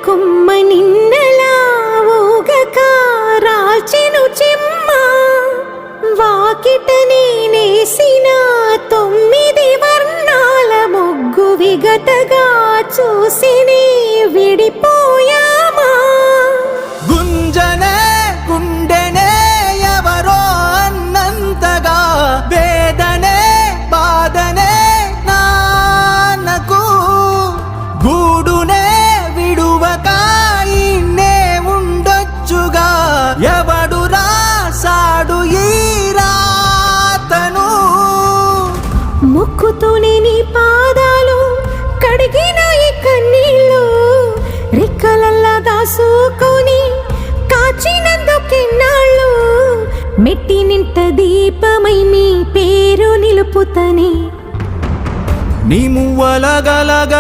కొమ్మ నిన్నలా ఊగక రాల్చెను చెమ్మ వాకిట నేనేసిన 9 వర్ణాల ముగ్గు విగతగా చూసినే విడిపోయామా గుంజనే గుండెనే ఎవరో అన్నంతగా వేదనే బాధనే నాన్నకు గూడునే విడువక ఇన్నే ఉండొచ్చుగా ఎవడు రాసాడు ఈ రాతను ముక్కుతోనే నీ పాదాలు కడిగిన ఈ కన్నీళ్ళు రెక్కలల్లా దాసుకొని కాచినందుకెన్నాళ్ళు మెట్టి నింట దీపమై నీ పేరు నిలుపుతనే నీ మువ్వలగలగ